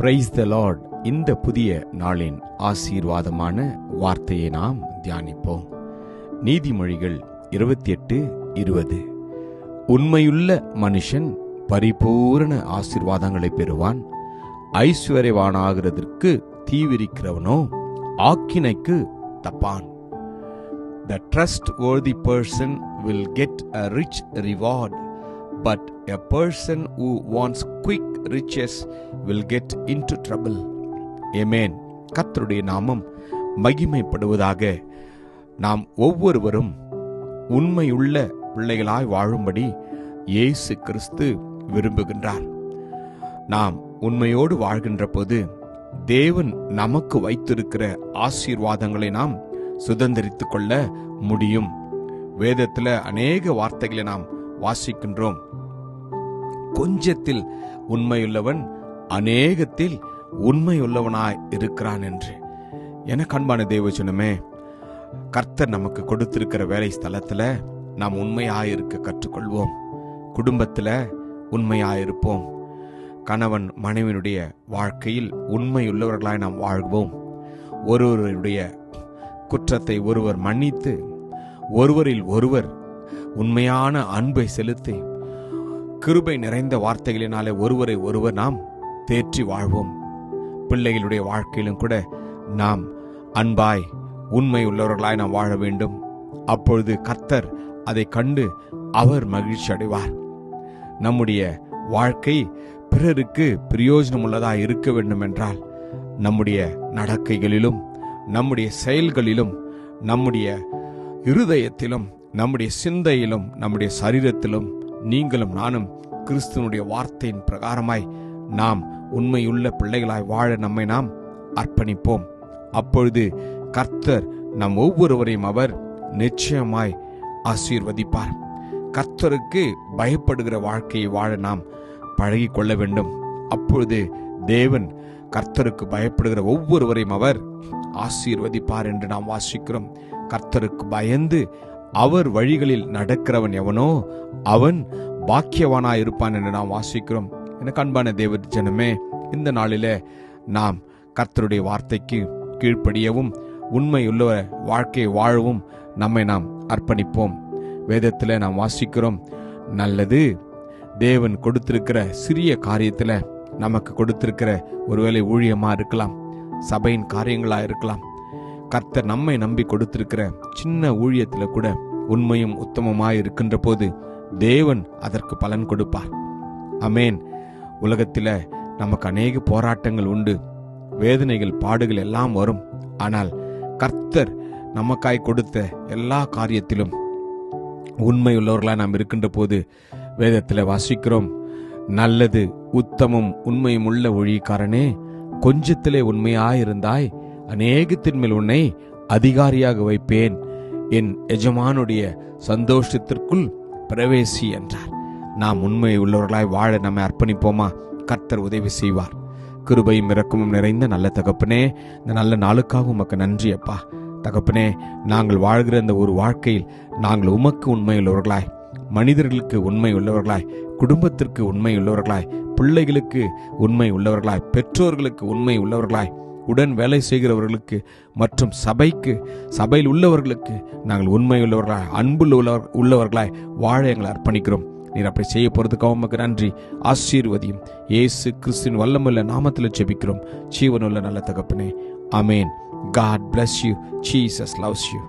Praise the Lord. இந்த புதிய நாளின் ஆசீர்வாதமான வார்த்தையை நாம் தியானிப்போம். நீதிமொழிகள் 28:20. உண்மையுள்ள மனுஷன் பரிபூரண ஆசீர்வாதங்களை பெறுவான், ஐஸ்வர்யவானாகிறதற்கு தீவிரிக்கிறவனோ ஆக்கினைக்கு தப்பான். The trustworthy person will get a rich reward, but a person who wants quick riches will get into trouble. Amen. கர்த்தருடைய நாமம் மகிமைப்படுவதாக. நாம் ஒவ்வொருவரும் உண்மையுள்ள பிள்ளைகளாய் வாழும்படி இயேசு கிறிஸ்து விரும்புகின்றார். நாம் உண்மையோடு வாழ்கின்ற போது தேவன் நமக்கு வைத்திருக்கிற ஆசீர்வாதங்களை நாம் சுதந்திரித்துக் கொள்ள முடியும். வேதத்தில் அநேக வார்த்தைகளை நாம் வாசிக்கின்றோம். கொஞ்சத்தில் உண்மையுள்ளவன் அநேகத்தில் உண்மையுள்ளவனாய் இருக்கிறான் என்று. என அன்பான தேவஜனமே, கர்த்தர் நமக்கு கொடுத்திருக்கிற வேலை ஸ்தலத்துல நாம் உண்மையாயிருக்க கற்றுக்கொள்வோம். குடும்பத்துல உண்மையாயிருப்போம். கணவன் மனைவியினுடைய வாழ்க்கையில் உண்மையுள்ளவர்களாய் நாம் வாழ்வோம். ஒருவருடைய குற்றத்தை ஒருவர் மன்னித்து, ஒருவரில் ஒருவர் உண்மையான அன்பை செலுத்தி, கிருபை நிறைந்த வார்த்தைகளினாலே ஒருவரை ஒருவர் நாம் தேற்றி வாழ்வோம். பிள்ளைகளுடைய வாழ்க்கையிலும் கூட நாம் அன்பாய் உண்மை உள்ளவர்களாய் நாம் வாழ வேண்டும். அப்பொழுது கர்த்தர் அதை கண்டு அவர் மகிழ்ச்சி அடைவார். நம்முடைய வாழ்க்கை பிறருக்கு பிரயோஜனம் உள்ளதாக இருக்க வேண்டும் என்றால் நம்முடைய நடக்கைகளிலும், நம்முடைய செயல்களிலும், நம்முடைய இருதயத்திலும், நம்முடைய சிந்தையிலும், நம்முடைய சரீரத்திலும் நீங்களும் நானும் கிறிஸ்துவனுடைய வார்த்தையின் பிரகாரமாய் நாம் உண்மையுள்ள பிள்ளைகளாய் வாழ நம்மை நாம் அர்ப்பணிப்போம். அப்பொழுது கர்த்தர் நம் ஒவ்வொருவரையும் அவர் நிச்சயமாய் ஆசீர்வதிப்பார். கர்த்தருக்கு பயப்படுகிற வாழ்க்கையை வாழ நாம் பழகி கொள்ள வேண்டும். அப்பொழுது தேவன் கர்த்தருக்கு பயப்படுகிற ஒவ்வொருவரையும் அவர் ஆசீர்வதிப்பார் என்று நாம் வாசிக்கிறோம். கர்த்தருக்கு பயந்து அவர் வழிகளில் நடக்கிறவன் எவனோ அவன் பாக்கியவானாய் இருப்பான் என்று நாம் வாசிக்கிறோம். எனக்கு அன்பான தேவ ஜனமே, இந்த நாளில நாம் கர்த்தருடைய வார்த்தைக்கு கீழ்ப்படியவும் உண்மையுள்ள வாழ்க்கையை வாழவும் நம்மை நாம் அர்ப்பணிப்போம். வேதத்தில் நாம் வாசிக்கிறோம், நல்லது தேவன் கொடுத்திருக்கிற சிறிய காரியத்துல நமக்கு கொடுத்திருக்கிற ஒருவேளை ஊழியமா இருக்கலாம், சபையின் காரியங்களா இருக்கலாம். கர்த்தர் நம்மை நம்பி கொடுத்திருக்கிற சின்ன ஊழியத்துல கூட உண்மையும் உத்தமமாய் இருக்கின்ற போது தேவன் அதற்கு பலன் கொடுப்பார். அமேன். உலகத்துல நமக்கு அநேக போராட்டங்கள் உண்டு, வேதனைகள், பாடுகள் எல்லாம் வரும். ஆனால் கர்த்தர் நமக்காய் கொடுத்த எல்லா காரியத்திலும் உண்மையுள்ளவர்களாய் நாம் இருக்கின்ற போது வேதத்துல வாசிக்கிறோம், நல்லது உத்தமம் உண்மையும் உள்ள ஊழியக்காரனே, கொஞ்சத்திலே உண்மையாயிருந்தாய், அநேகத்தின் மேல் உன்னை அதிகாரியாக வைப்பேன், என் எஜமானுடைய சந்தோஷத்திற்குள் பிரவேசி என்றார். நாம் உண்மை உள்ளவர்களாய் வாழ நம்மை அர்ப்பணிப்போமா? கர்த்தர் உதவி செய்வார். கிருபையும் இரக்கமும் நிறைந்த நல்ல தகப்பனே, இந்த நல்ல நாளுக்காக உமக்கு நன்றி அப்பா. தகப்பனே, நாங்கள் வாழ்கிற இந்த ஒரு வாழ்க்கையில் நாங்கள் உமக்கு உண்மை உள்ளவர்களாய், மனிதர்களுக்கு உண்மை உள்ளவர்களாய், குடும்பத்திற்கு உண்மை உள்ளவர்களாய், பிள்ளைகளுக்கு உண்மை உள்ளவர்களாய், பெற்றோர்களுக்கு உண்மை உள்ளவர்களாய், உடன் வேலை செய்கிறவர்களுக்கு மற்றும் சபையில் உள்ளவர்களுக்கு நாங்கள் உண்மை உள்ளவர்களாய், அன்பு உள்ளவர்களாய் வாழ எங்களை அர்ப்பணிக்கிறோம். நீர் அப்படி செய்ய போறதுக்காக உமக்கு நன்றி. ஆசீர்வதியும் இயேசு கிறிஸ்துவின் வல்லமுள்ள நாமத்தில் ஜெபிக்கிறோம் ஜீவனுள்ள நல்ல தகப்பனே. ஆமென். God bless you. Jesus loves you.